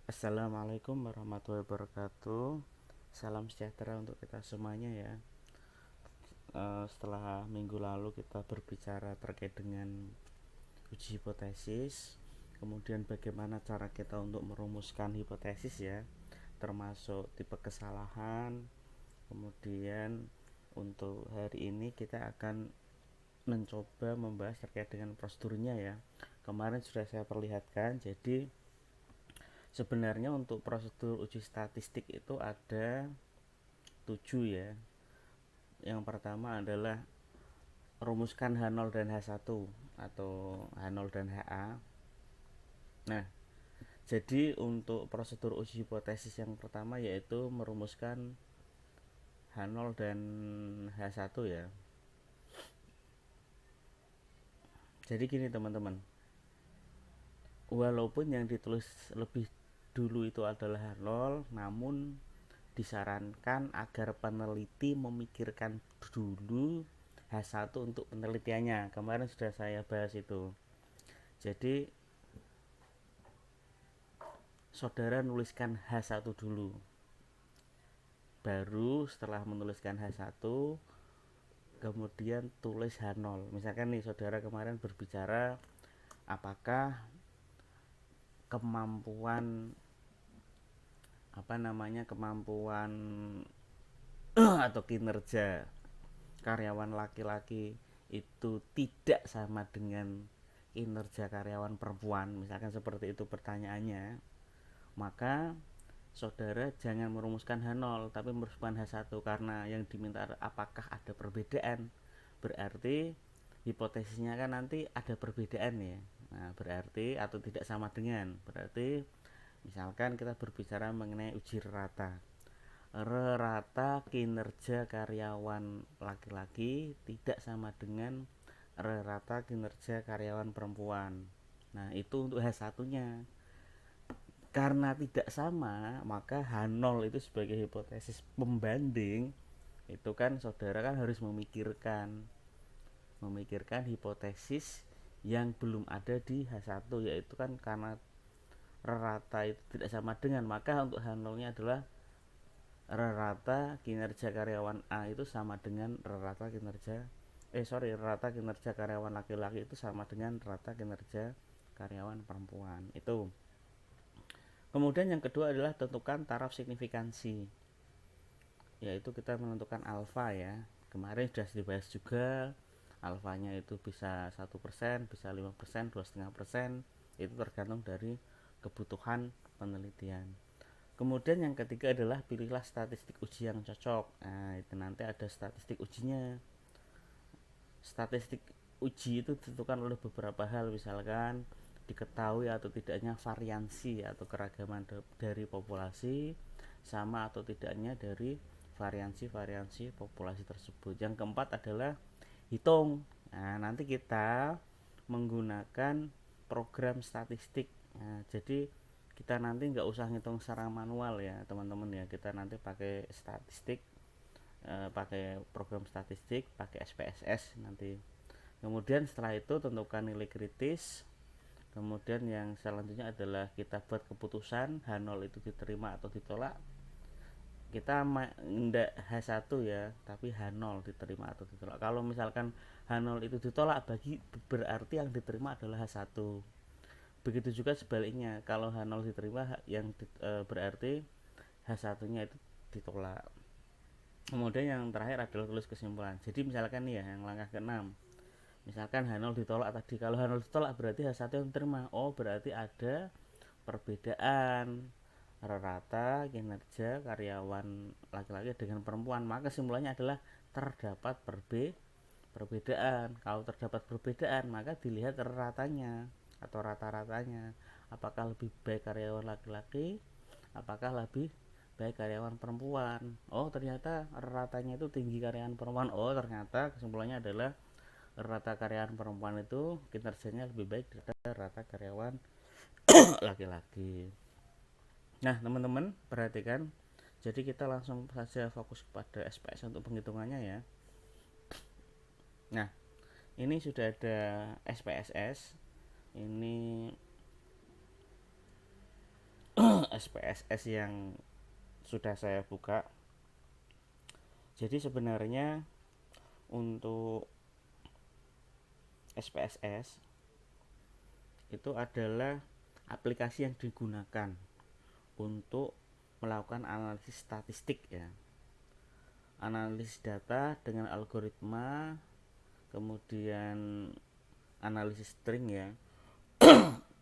Assalamualaikum warahmatullahi wabarakatuh. Salam sejahtera untuk kita semuanya ya. Setelah minggu lalu kita berbicara terkait dengan uji hipotesis, kemudian bagaimana cara kita untuk merumuskan hipotesis ya, termasuk tipe kesalahan. Kemudian untuk hari ini kita akan mencoba membahas terkait dengan prosedurnya ya. Kemarin sudah saya perlihatkan, jadi sebenarnya untuk prosedur uji statistik itu ada 7 ya. Yang pertama adalah rumuskan H0 dan H1 atau H0 dan HA. Nah, jadi untuk prosedur uji hipotesis yang pertama yaitu merumuskan H0 dan H1 ya. Jadi gini teman-teman, walaupun yang ditulis lebih dulu itu adalah H0, namun disarankan agar peneliti memikirkan dulu H1 untuk penelitiannya. Kemarin sudah saya bahas itu. Jadi saudara nuliskan H1 dulu. Baru setelah menuliskan H1 kemudian tulis H0. Misalkan nih saudara kemarin berbicara apakah kemampuan kemampuan atau kinerja karyawan laki-laki itu tidak sama dengan kinerja karyawan perempuan, misalkan seperti itu pertanyaannya, maka saudara jangan merumuskan H0 tapi merumuskan H1 karena yang diminta apakah ada perbedaan, berarti hipotesisnya kan nanti ada perbedaan ya. Nah, berarti atau tidak sama dengan, berarti misalkan kita berbicara mengenai uji rata kinerja karyawan laki-laki tidak sama dengan rata kinerja karyawan perempuan. Nah, itu untuk H1 nya. Karena tidak sama, maka H0 itu sebagai hipotesis pembanding itu kan saudara kan harus memikirkan hipotesis yang belum ada di H1, yaitu kan karena rata itu tidak sama dengan, maka untuk H0 nya adalah rata kinerja karyawan A itu sama dengan rata kinerja karyawan laki-laki itu sama dengan rata kinerja karyawan perempuan. Itu. Kemudian yang kedua adalah tentukan taraf signifikansi, yaitu kita menentukan alfa ya. Kemarin sudah dibahas juga, alfanya itu bisa 1%, bisa 5%, 2,5%, itu tergantung dari kebutuhan penelitian. Kemudian yang ketiga adalah pilihlah statistik uji yang cocok. Nah, itu nanti ada statistik ujinya. Statistik uji itu ditentukan oleh beberapa hal, misalkan diketahui atau tidaknya variansi atau keragaman dari populasi, sama atau tidaknya dari variansi populasi tersebut. Yang keempat adalah hitung. Nah, nanti kita menggunakan program statistik. Nah, jadi kita nanti nggak usah ngitung secara manual ya teman-teman ya, kita nanti pakai statistik, pakai program statistik, pakai SPSS nanti. Kemudian setelah itu tentukan nilai kritis. Kemudian yang selanjutnya adalah kita buat keputusan H0 itu diterima atau ditolak. Kita tidak H1 ya, tapi H0 diterima atau ditolak. Kalau misalkan H0 itu ditolak, berarti yang diterima adalah H1. Begitu juga sebaliknya, kalau H0 diterima berarti H1-nya itu ditolak. Kemudian yang terakhir adalah tulis kesimpulan. Jadi misalkan nih ya, yang langkah ke-6. Misalkan H0 ditolak tadi. Kalau H0 ditolak berarti H1 yang diterima. Oh, berarti ada perbedaan rata kinerja karyawan laki-laki dengan perempuan. Maka kesimpulannya adalah terdapat perbedaan. Kalau terdapat perbedaan, maka dilihat ratanya atau rata-ratanya. Apakah lebih baik karyawan laki-laki? Apakah lebih baik karyawan perempuan? Oh, ternyata ratanya itu tinggi karyawan perempuan. Oh, ternyata kesimpulannya adalah rata karyawan perempuan itu kinerjanya lebih baik daripada rata karyawan laki-laki. Nah, teman-teman perhatikan. Jadi kita langsung saja fokus pada SPS untuk penghitungannya ya. Nah, ini sudah ada SPSS. Ini SPSS yang sudah saya buka. Jadi sebenarnya untuk SPSS itu adalah aplikasi yang digunakan untuk melakukan analisis statistik ya, analisis data dengan algoritma, kemudian analisis string ya,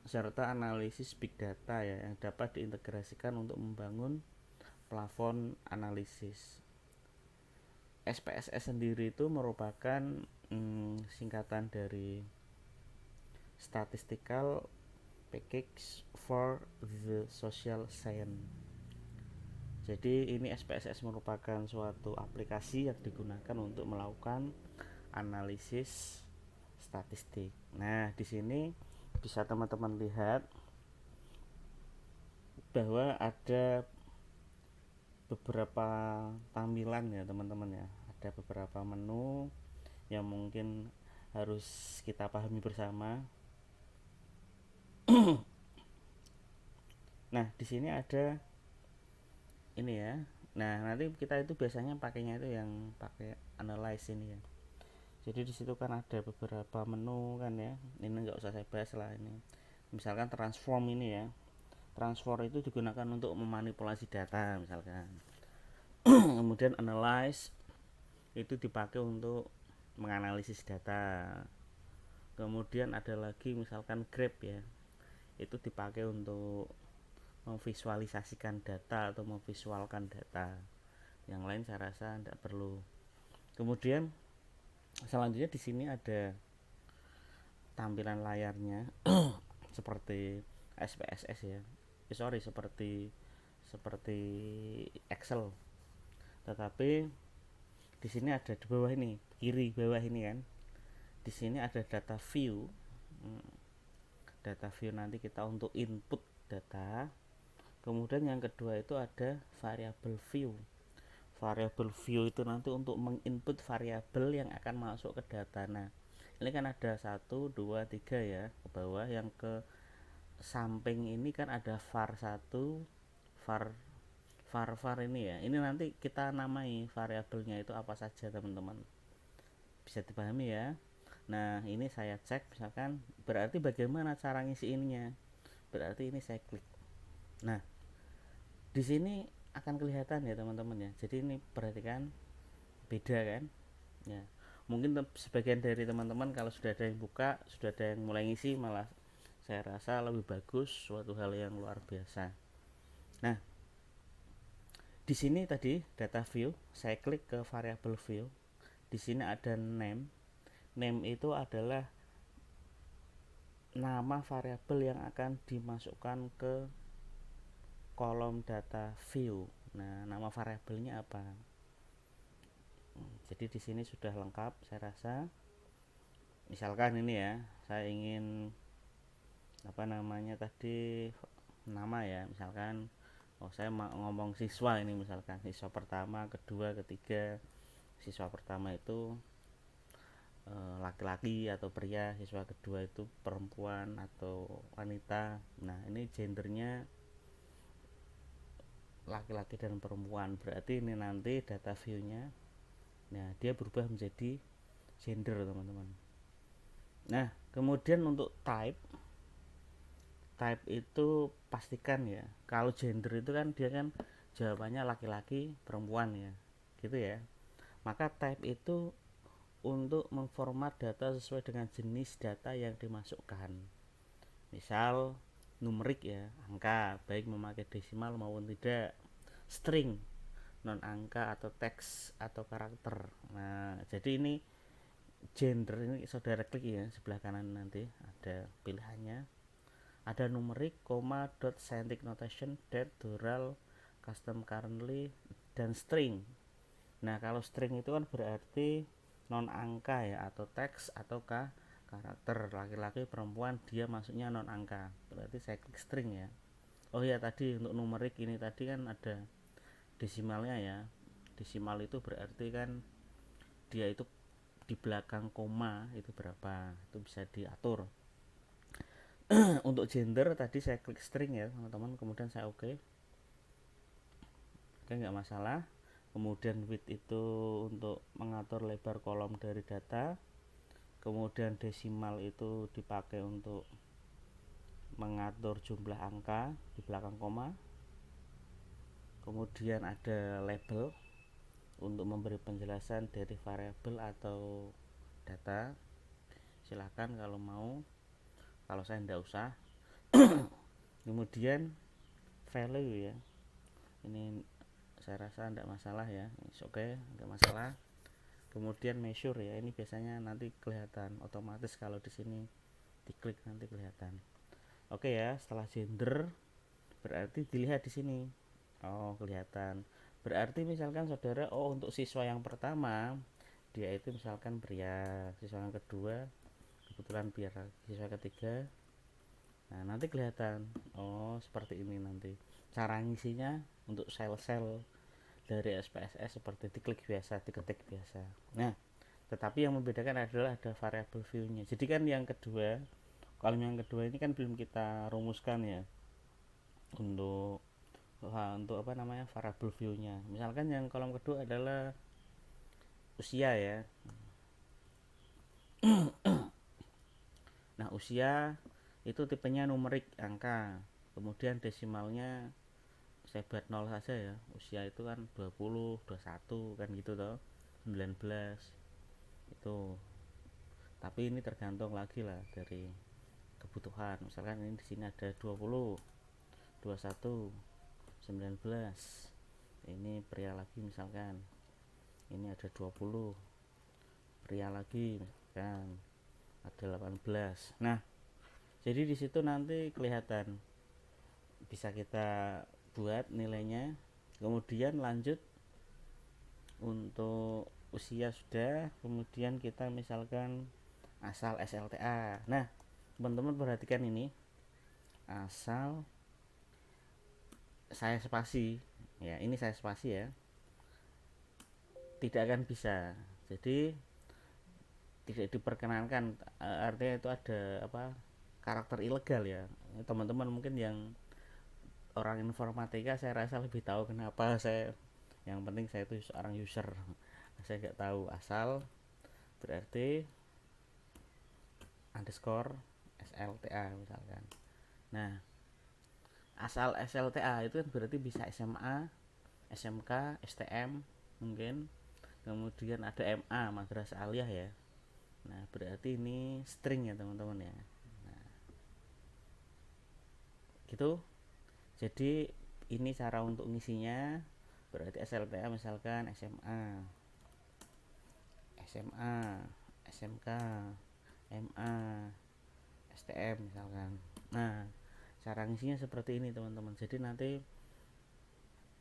serta analisis big data ya, yang dapat diintegrasikan untuk membangun plafon analisis. SPSS sendiri itu merupakan singkatan dari Statistical Package for the Social Science. Jadi ini SPSS merupakan suatu aplikasi yang digunakan untuk melakukan analisis statistik. Nah, di sini bisa teman-teman lihat bahwa ada beberapa tampilan ya teman-teman ya. Ada beberapa menu yang mungkin harus kita pahami bersama. Nah, di sini ada ini ya. Nah, nanti kita itu biasanya pakainya itu yang pakai analyze ini ya. Jadi di situ kan ada beberapa menu kan ya. Ini nggak usah saya bahas lah ini. Misalkan transform ini ya. Transform itu digunakan untuk memanipulasi data misalkan. Kemudian analyze itu dipakai untuk menganalisis data. Kemudian ada lagi misalkan graph ya. Itu dipakai untuk memvisualisasikan data atau memvisualkan data. Yang lain saya rasa tidak perlu. Kemudian selanjutnya di sini ada tampilan layarnya seperti SPSS ya. Seperti Excel. Tetapi di sini ada di bawah ini, kiri bawah ini kan. Di sini ada data view. Data view nanti kita untuk input data. Kemudian yang kedua itu ada variable view. Variable view itu nanti untuk menginput variabel yang akan masuk ke data. Nah, ini kan ada 1, 2, 3 ya ke bawah. Yang ke samping ini kan ada var1, var ini ya. Ini nanti kita namai variabelnya itu apa saja teman-teman. Bisa dipahami ya. Nah, ini saya cek misalkan, berarti bagaimana cara ngisi ininya? Berarti ini saya klik. Nah, di sini akan kelihatan ya teman-teman ya. Jadi ini perhatikan beda kan ya. Mungkin sebagian dari teman-teman kalau sudah ada yang buka, sudah ada yang mulai ngisi, malah saya rasa lebih bagus, suatu hal yang luar biasa. Nah, di sini tadi data view, saya klik ke variable view. Di sini ada name. Name itu adalah nama variabel yang akan dimasukkan ke kolom data view. Nah, nama variabelnya apa? Jadi di sini sudah lengkap saya rasa. Misalkan ini ya, saya ingin apa namanya tadi, nama ya, misalkan saya ngomong siswa ini, misalkan siswa pertama, kedua, ketiga. Siswa pertama itu laki-laki atau pria, siswa kedua itu perempuan atau wanita. Nah, ini gendernya laki-laki dan perempuan, berarti ini nanti data view-nya, nah dia berubah menjadi gender teman-teman. Nah, kemudian untuk type itu pastikan ya, kalau gender itu kan dia kan jawabannya laki-laki perempuan ya, gitu ya. Maka type itu untuk memformat data sesuai dengan jenis data yang dimasukkan. Misal numerik ya, angka, baik memakai desimal maupun tidak. String, non angka atau teks atau karakter. Nah, jadi ini gender ini saudara klik ya, sebelah kanan nanti ada pilihannya. Ada numerik, koma, dot, scientific notation, date, dural, custom currently, dan string. Nah, kalau string itu kan berarti non angka ya, atau teks atau karakter, laki-laki perempuan, dia masuknya non angka, berarti saya klik string ya. Oh ya, tadi untuk numerik ini tadi kan ada desimalnya ya. Desimal itu berarti kan dia itu di belakang koma itu berapa, itu bisa diatur. Untuk gender tadi saya klik string ya teman-teman, kemudian saya oke nggak masalah. Kemudian width itu untuk mengatur lebar kolom dari data, kemudian desimal itu dipakai untuk mengatur jumlah angka di belakang koma, kemudian ada label untuk memberi penjelasan dari variabel atau data. Silahkan kalau mau, kalau saya tidak usah. Kemudian value ya, ini saya rasa tidak masalah ya, oke tidak masalah. Kemudian measure ya, ini biasanya nanti kelihatan otomatis kalau di sini diklik nanti kelihatan. Oke ya, setelah gender berarti dilihat di sini. Oh, kelihatan. Berarti misalkan saudara, oh untuk siswa yang pertama dia itu misalkan pria, siswa yang kedua kebetulan pria, siswa ketiga. Nah, nanti kelihatan. Oh, seperti ini nanti. Cara ngisinya untuk sel-sel dari SPSS seperti diklik biasa, diketik biasa. Nah, tetapi yang membedakan adalah ada variable view-nya. Jadi kan yang kedua, kolom yang kedua ini kan belum kita rumuskan ya. Untuk apa namanya? Variable view-nya. Misalkan yang kolom kedua adalah usia ya. Nah, usia itu tipenya numerik angka. Kemudian desimalnya saya buat 0 saja ya. Usia itu kan 20, 21 kan gitu toh. 19 itu. Tapi ini tergantung lagi lah dari kebutuhan. Misalkan ini di sini ada 20, 21, 19. Ini pria lagi misalkan. Ini ada 20. Pria lagi misalkan ada 18. Nah, jadi di situ nanti kelihatan, bisa kita buat nilainya. Kemudian lanjut untuk usia sudah, kemudian kita misalkan asal SLTA. Nah, teman-teman perhatikan ini, asal saya spasi ya, ini saya spasi ya, tidak akan bisa, jadi tidak diperkenankan. Artinya itu ada apa, karakter ilegal ya. Teman-teman mungkin yang orang informatika saya rasa lebih tahu kenapa saya, yang penting saya itu seorang user, saya nggak tahu. Asal berarti underscore SLTA misalkan. Nah, asal SLTA itu kan berarti bisa SMA, SMK, STM mungkin, kemudian ada MA, madrasah aliyah ya. Nah, berarti ini string ya teman-teman ya. Nah, gitu. Jadi ini cara untuk ngisinya. Berarti SLTA misalkan SMA, SMA, SMK, MA, STM misalkan. Nah, cara ngisinya seperti ini teman-teman. Jadi nanti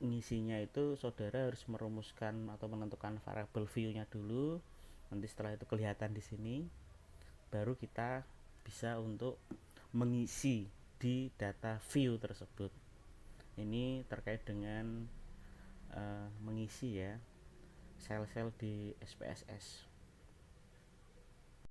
ngisinya itu saudara harus merumuskan atau menentukan variable view-nya dulu. Nanti setelah itu kelihatan di sini, baru kita bisa untuk mengisi di data view tersebut. Ini terkait dengan mengisi ya sel-sel di SPSS.